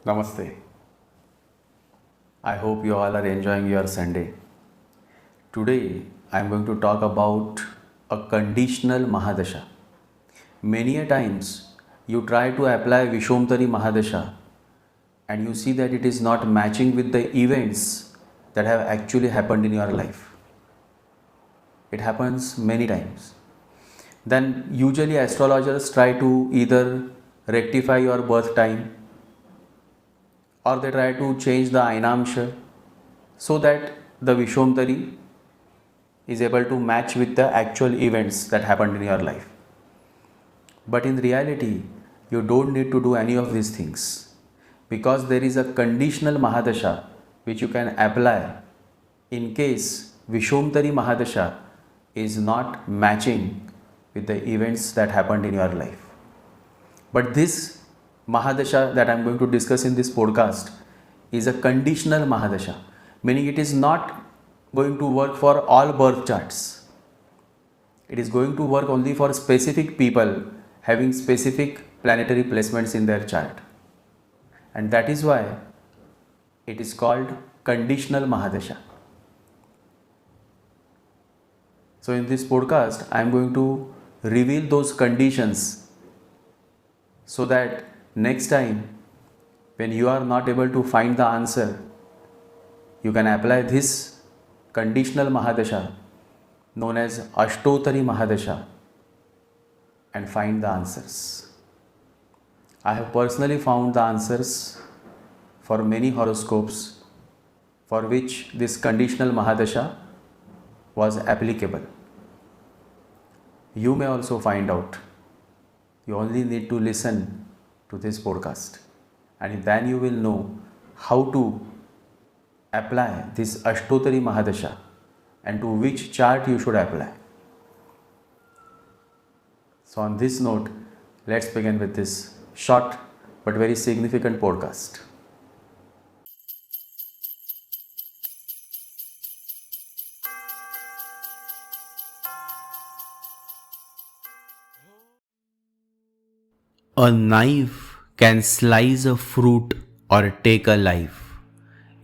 Namaste. I hope you all are enjoying your Sunday. Today I am going to talk about a conditional Mahadasha. Many a times you try to apply Vimshottari Mahadasha and you see that it is not matching with the events that have actually happened in your life. It happens many times. Then usually astrologers try to either rectify your birth time or they try to change the Ainamsha so that the Vimshottari is able to match with the actual events that happened in your life. But in reality, you don't need to do any of these things because there is a conditional Mahadasha which you can apply in case Vimshottari Mahadasha is not matching with the events that happened in your life. But this Mahadasha that I am going to discuss in this podcast is a conditional Mahadasha, meaning it is not going to work for all birth charts. It is going to work only for specific people having specific planetary placements in their chart. And that is why it is called conditional Mahadasha. So in this podcast, I am going to reveal those conditions so that next time when you are not able to find the answer, you can apply this conditional Mahadasha known as Ashtottari Mahadasha and find the answers. I have personally found the answers for many horoscopes for which this conditional Mahadasha was applicable. You may also find out. You only need to listen to this podcast and then you will know how to apply this Ashtottari Mahadasha and to which chart you should apply. So on this note, let's begin with this short but very significant podcast. A knife can slice a fruit or take a life.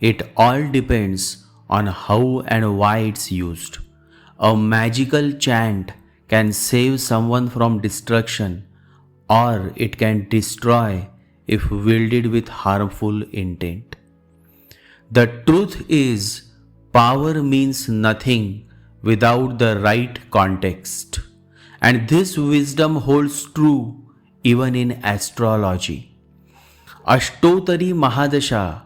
It all depends on how and why it's used. A magical chant can save someone from destruction, or it can destroy if wielded with harmful intent. The truth is, power means nothing without the right context. And this wisdom holds true even in astrology. Ashtottari Mahadasha,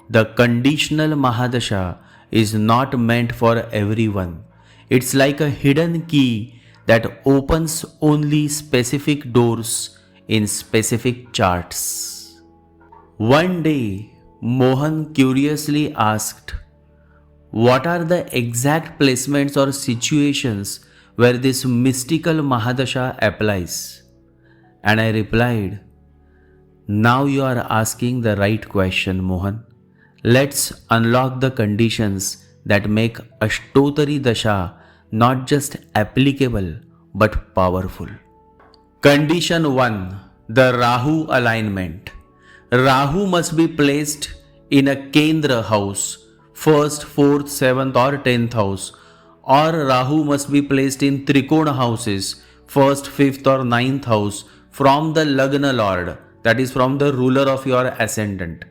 the conditional Mahadasha, is not meant for everyone. It's like a hidden key that opens only specific doors in specific charts. One day, Mohan curiously asked, "What are the exact placements or situations where this mystical Mahadasha applies?" And I replied, "Now you are asking the right question, Mohan. Let's unlock the conditions that make Ashtottari Dasha not just applicable but powerful." Condition 1. The Rahu alignment. Rahu must be placed in a Kendra house, 1st, 4th, 7th or 10th house, or Rahu must be placed in Trikona houses, 1st, 5th or 9th house from the Lagna Lord, that is from the ruler of your ascendant.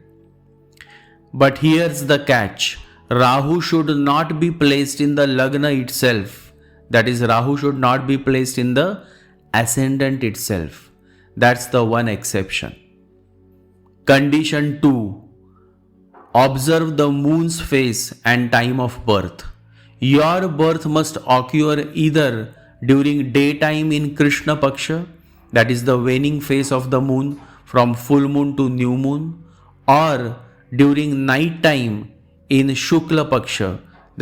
But here's the catch. Rahu should not be placed in the Lagna itself, that is Rahu should not be placed in the ascendant itself. That's the one exception. Condition 2. Observe the moon's phase and time of birth. Your birth must occur either during daytime in Krishna Paksha, that is the waning phase of the moon from full moon to new moon, or during night time in Shukla Paksha,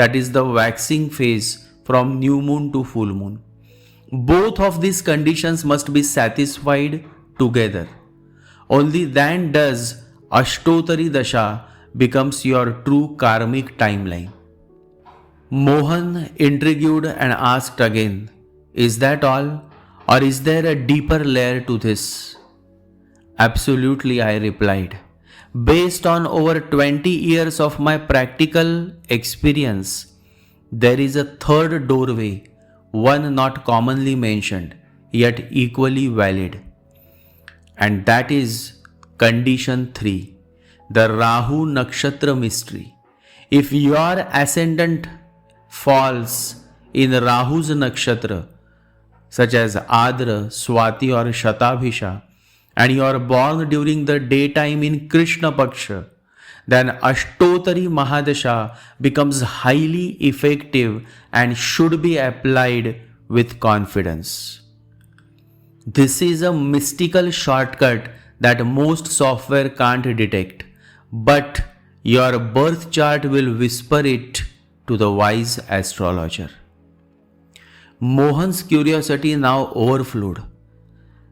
that is the waxing phase from new moon to full moon. Both of these conditions must be satisfied together. Only then does Ashtottari Dasha becomes your true karmic timeline. Mohan, intrigued, and asked again, "Is that all? Or is there a deeper layer to this?" "Absolutely," I replied. Based on over 20 years of my practical experience, there is a third doorway, one not commonly mentioned, yet equally valid. And that is condition 3, the Rahu Nakshatra mystery. If your ascendant falls in Rahu's nakshatra, such as Adra, Swati or Shatabhisha, and you are born during the daytime in Krishna Paksha, then Ashtottari Mahadasha becomes highly effective and should be applied with confidence. This is a mystical shortcut that most software can't detect, but your birth chart will whisper it to the wise astrologer. Mohan's curiosity now overflowed,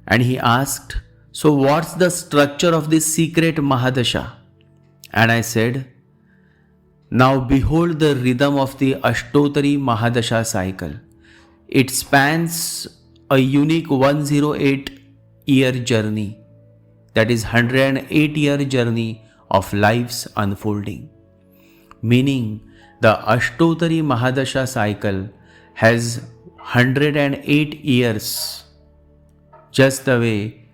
and he asked, "So, what's the structure of this secret Mahadasha?" And I said, "Now behold the rhythm of the Ashtottari Mahadasha cycle. It spans a unique 108-year journey, that is 108-year journey of life's unfolding. Meaning, the Ashtottari Mahadasha cycle has 108 years, just the way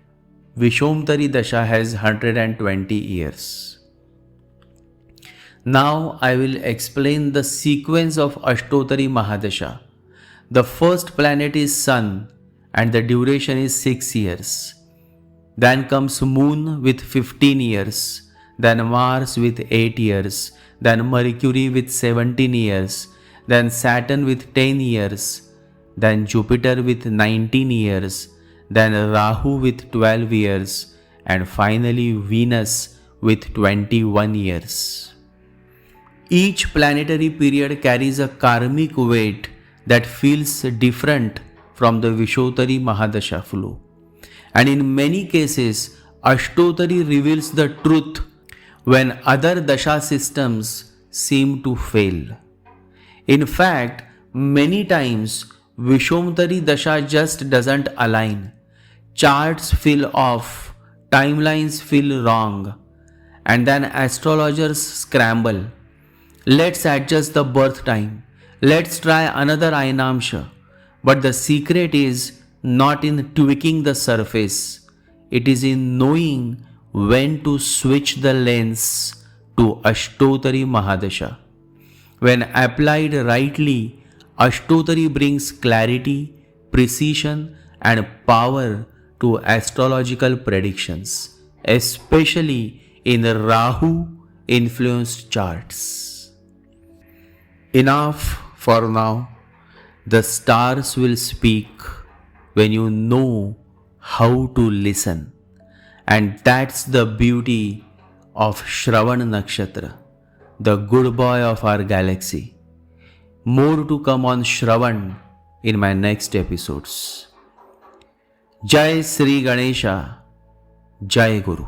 Vimshottari Dasha has 120 years. Now I will explain the sequence of Ashtottari Mahadasha. The first planet is Sun and the duration is 6 years. Then comes Moon with 15 years, then Mars with 8 years, then Mercury with 17 years, then Saturn with 10 years, then Jupiter with 19 years, then Rahu with 12 years, and finally Venus with 21 years. Each planetary period carries a karmic weight that feels different from the Vimshottari Mahadasha flow. And in many cases, Ashtottari reveals the truth when other dasha systems seem to fail. In fact, many times Vimshottari Dasha just doesn't align. Charts feel off, timelines feel wrong, and then astrologers scramble. Let's adjust the birth time. Let's try another Ainamsha. But the secret is not in tweaking the surface. It is in knowing when to switch the lens to Ashtottari Mahadasha. When applied rightly, Ashtottari brings clarity, precision, and power to astrological predictions, especially in Rahu influenced charts. Enough for now. The stars will speak when you know how to listen. And that's the beauty of Shravan Nakshatra, the good boy of our galaxy. More to come on Shravan in my next episodes. Jai Sri Ganesha, Jai Guru.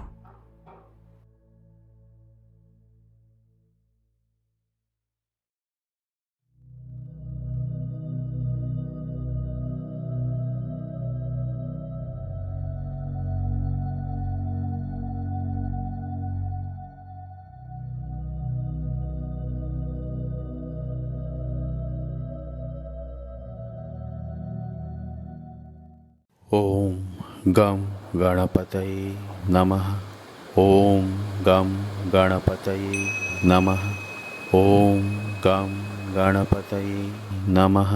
ॐ गं गणपतये नमः। ॐ गं गणपतये नमः। ॐ गं गणपतये नमः।